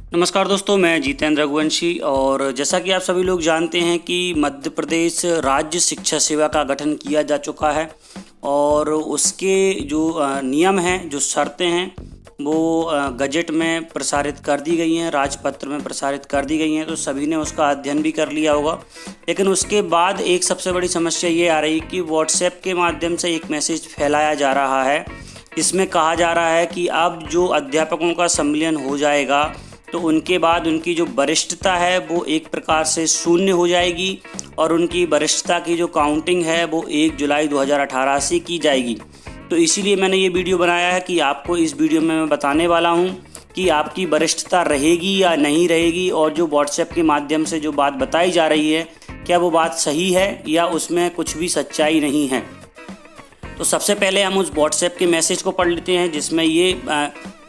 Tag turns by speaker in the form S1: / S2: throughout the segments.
S1: नमस्कार दोस्तों, मैं जितेंद्र रघुवंशी। और जैसा कि आप सभी लोग जानते हैं कि मध्य प्रदेश राज्य शिक्षा सेवा का गठन किया जा चुका है और उसके जो नियम हैं, जो शर्तें हैं, वो गजट में प्रसारित कर दी गई हैं, राजपत्र में प्रसारित कर दी गई हैं। तो सभी ने उसका अध्ययन भी कर लिया होगा। लेकिन उसके बाद एक सबसे बड़ी समस्या ये आ रही है कि व्हाट्सएप के माध्यम से एक मैसेज फैलाया जा रहा है। इसमें कहा जा रहा है कि अब जो अध्यापकों का संविलियन हो जाएगा तो उनके बाद उनकी जो वरिष्ठता है वो एक प्रकार से शून्य हो जाएगी और उनकी वरिष्ठता की जो काउंटिंग है वो 1 जुलाई 2018 से की जाएगी। तो इसीलिए मैंने ये वीडियो बनाया है कि आपको इस वीडियो में मैं बताने वाला हूँ कि आपकी वरिष्ठता रहेगी या नहीं रहेगी, और जो व्हाट्सएप के माध्यम से जो बात बताई जा रही है क्या वो बात सही है या उसमें कुछ भी सच्चाई नहीं है। तो सबसे पहले हम उस व्हाट्सएप के मैसेज को पढ़ लेते हैं जिसमें ये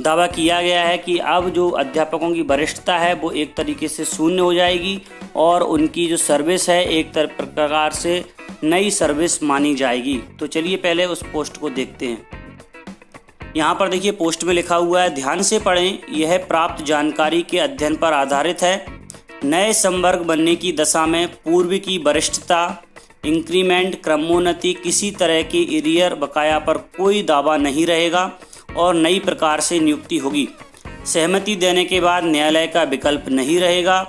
S1: दावा किया गया है कि अब जो अध्यापकों की वरिष्ठता है वो एक तरीके से शून्य हो जाएगी और उनकी जो सर्विस है एक प्रकार से नई सर्विस मानी जाएगी। तो चलिए पहले उस पोस्ट को देखते हैं। यहाँ पर देखिए, पोस्ट में लिखा हुआ है, ध्यान से पढ़ें, यह प्राप्त जानकारी के अध्ययन पर आधारित है। नए संवर्ग बनने की दशा में पूर्व की वरिष्ठता, इंक्रीमेंट, क्रमोन्नति, किसी तरह के एरियर बकाया पर कोई दावा नहीं रहेगा और नई प्रकार से नियुक्ति होगी। सहमति देने के बाद न्यायालय का विकल्प नहीं रहेगा।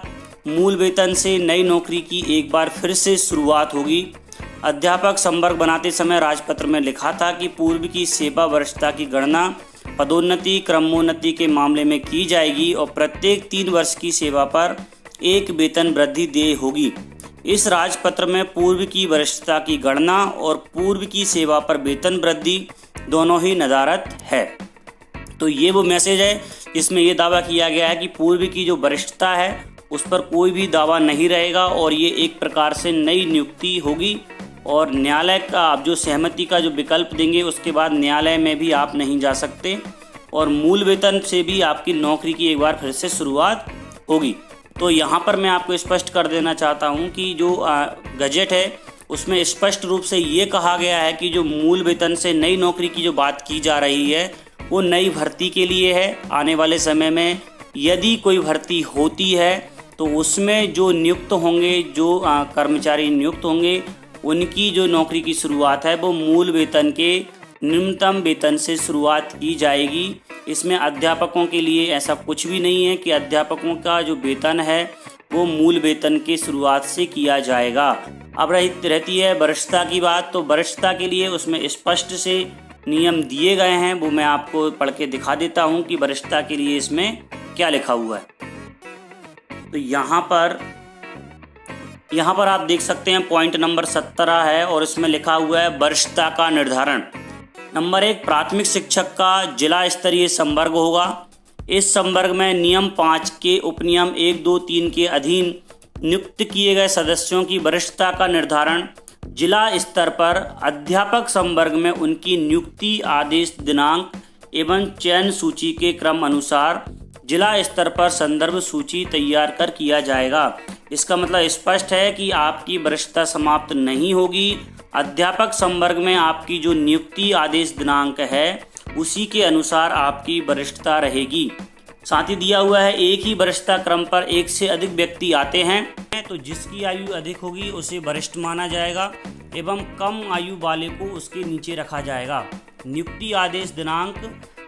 S1: मूल वेतन से नई नौकरी की एक बार फिर से शुरुआत होगी। अध्यापक संवर्ग बनाते समय राजपत्र में लिखा था कि पूर्व की सेवा वरिष्ठता की गणना पदोन्नति, क्रमोन्नति के मामले में की जाएगी और प्रत्येक 3 वर्ष की सेवा पर एक वेतन वृद्धि देय होगी। इस राजपत्र में पूर्व की वरिष्ठता की गणना और पूर्व की सेवा पर वेतन वृद्धि दोनों ही नदारत है। तो ये वो मैसेज है जिसमें ये दावा किया गया है कि पूर्व की जो वरिष्ठता है उस पर कोई भी दावा नहीं रहेगा और ये एक प्रकार से नई नियुक्ति होगी और न्यायालय का आप जो सहमति का जो विकल्प देंगे उसके बाद न्यायालय में भी आप नहीं जा सकते और मूल वेतन से भी आपकी नौकरी की एक बार फिर से शुरुआत होगी। तो यहाँ पर मैं आपको स्पष्ट कर देना चाहता हूँ कि जो गजट है उसमें स्पष्ट रूप से ये कहा गया है कि जो मूल वेतन से नई नौकरी की जो बात की जा रही है वो नई भर्ती के लिए है। आने वाले समय में यदि कोई भर्ती होती है तो उसमें जो नियुक्त होंगे, जो कर्मचारी नियुक्त होंगे, उनकी जो नौकरी की शुरुआत है वो मूल वेतन के न्यूनतम वेतन से शुरुआत की जाएगी। इसमें अध्यापकों के लिए ऐसा कुछ भी नहीं है कि अध्यापकों का जो वेतन है वो मूल वेतन के शुरुआत से किया जाएगा। अब रहती है वरिष्ठता की बात। तो वरिष्ठता के लिए उसमें स्पष्ट से नियम दिए गए हैं, वो मैं आपको पढ़ के दिखा देता हूं कि वरिष्ठता के लिए इसमें क्या लिखा हुआ है। तो यहाँ पर आप देख सकते हैं पॉइंट नंबर 17 है और इसमें लिखा हुआ है वरिष्ठता का निर्धारण। नंबर 1, प्राथमिक शिक्षक का जिला स्तरीय संवर्ग होगा। इस संवर्ग में नियम 5 के उपनियम 1, 2, 3 के अधीन नियुक्त किए गए सदस्यों की वरिष्ठता का निर्धारण जिला स्तर पर अध्यापक संवर्ग में उनकी नियुक्ति आदेश दिनांक एवं चयन सूची के क्रम अनुसार जिला स्तर पर संदर्भ सूची तैयार कर किया जाएगा। इसका मतलब स्पष्ट है कि आपकी वरिष्ठता समाप्त नहीं होगी। अध्यापक संवर्ग में आपकी जो नियुक्ति आदेश दिनांक है उसी के अनुसार आपकी वरिष्ठता रहेगी। साथ ही दिया हुआ है, एक ही वरिष्ठता क्रम पर एक से अधिक व्यक्ति आते हैं तो जिसकी आयु अधिक होगी उसे वरिष्ठ माना जाएगा एवं कम आयु वाले को उसके नीचे रखा जाएगा। नियुक्ति आदेश दिनांक,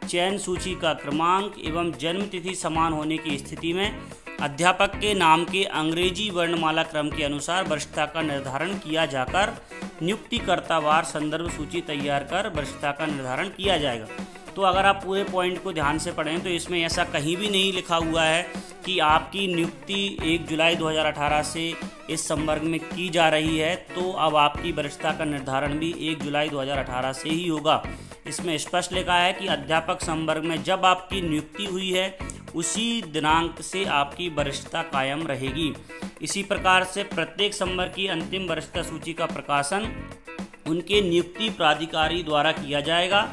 S1: चयन सूची का क्रमांक एवं जन्म तिथि समान होने की स्थिति में अध्यापक के नाम के अंग्रेजी वर्णमाला क्रम के अनुसार वरिष्ठता का निर्धारण किया जाकर नियुक्तिकर्तावार संदर्भ सूची तैयार कर वरिष्ठता का निर्धारण किया जाएगा। तो अगर आप पूरे पॉइंट को ध्यान से पढ़ें तो इसमें ऐसा कहीं भी नहीं लिखा हुआ है कि आपकी नियुक्ति 1 जुलाई 2018 से इस संवर्ग में की जा रही है तो अब आपकी वरिष्ठता का निर्धारण भी 1 जुलाई 2018 से ही होगा। इसमें स्पष्ट लिखा है कि अध्यापक संवर्ग में जब आपकी नियुक्ति हुई है उसी दिनांक से आपकी वरिष्ठता कायम रहेगी। इसी प्रकार से प्रत्येक संवर्ग की अंतिम वरिष्ठता सूची का प्रकाशन उनके नियुक्ति प्राधिकारी द्वारा किया जाएगा।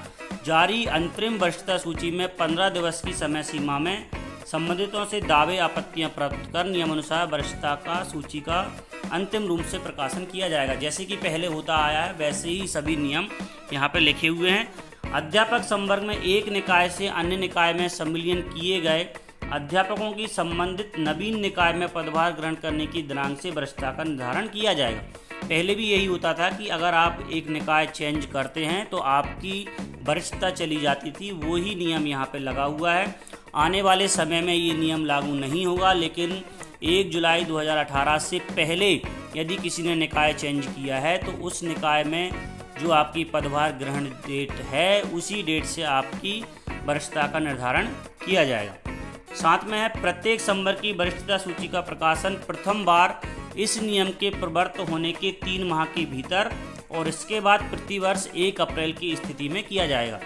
S1: जारी अंतरिम वरिष्ठता सूची में 15 दिवस की समय सीमा में संबंधितों से दावे आपत्तियां प्राप्त कर नियमानुसार वरिष्ठता का सूची का अंतिम रूप से प्रकाशन किया जाएगा। जैसे कि पहले होता आया है वैसे ही सभी नियम यहाँ पर लिखे हुए हैं। अध्यापक संवर्ग में एक निकाय से अन्य निकाय में संविलियन किए गए अध्यापकों की संबंधित नवीन निकाय में पदभार ग्रहण करने की दिनांक से वरिष्ठता का निर्धारण किया जाएगा। पहले भी यही होता था कि अगर आप एक निकाय चेंज करते हैं तो आपकी वरिष्ठता चली जाती थी, वही नियम यहाँ पे लगा हुआ है। आने वाले समय में ये नियम लागू नहीं होगा, लेकिन 1 जुलाई 2018 से पहले यदि किसी ने निकाय चेंज किया है तो उस निकाय में जो आपकी पदभार ग्रहण डेट है उसी डेट से आपकी वरिष्ठता का निर्धारण किया जाएगा। साथ में है प्रत्येक संवर्ग की वरिष्ठता सूची का प्रकाशन प्रथम बार इस नियम के प्रवर्त होने के 3 माह के भीतर और इसके बाद प्रतिवर्ष 1 अप्रैल की स्थिति में किया जाएगा।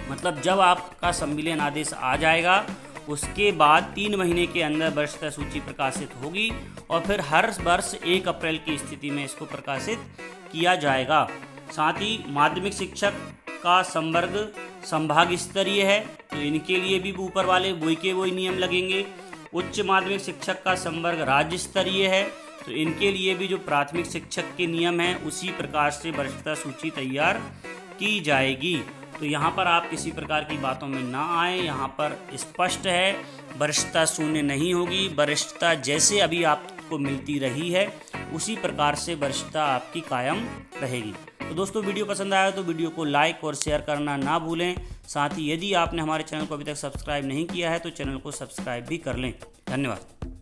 S1: मतलब जब आपका संविलियन आदेश आ जाएगा उसके बाद 3 महीने के अंदर वरिष्ठता सूची प्रकाशित होगी और फिर हर वर्ष 1 अप्रैल की स्थिति में इसको प्रकाशित किया जाएगा। साथ ही माध्यमिक शिक्षक का संवर्ग संभाग स्तरीय है तो इनके लिए भी ऊपर वाले वही नियम लगेंगे। उच्च माध्यमिक शिक्षक का संवर्ग राज्य स्तरीय है तो इनके लिए भी जो प्राथमिक शिक्षक के नियम हैं उसी प्रकार से वरिष्ठता सूची तैयार की जाएगी। तो यहाँ पर आप किसी प्रकार की बातों में ना आए, यहाँ पर स्पष्ट है वरिष्ठता शून्य नहीं होगी। वरिष्ठता जैसे अभी आपको मिलती रही है उसी प्रकार से वरिष्ठता आपकी कायम रहेगी। तो दोस्तों वीडियो पसंद आया तो वीडियो को लाइक और शेयर करना ना भूलें। साथ ही यदि आपने हमारे चैनल को अभी तक सब्सक्राइब नहीं किया है तो चैनल को सब्सक्राइब भी कर लें। धन्यवाद।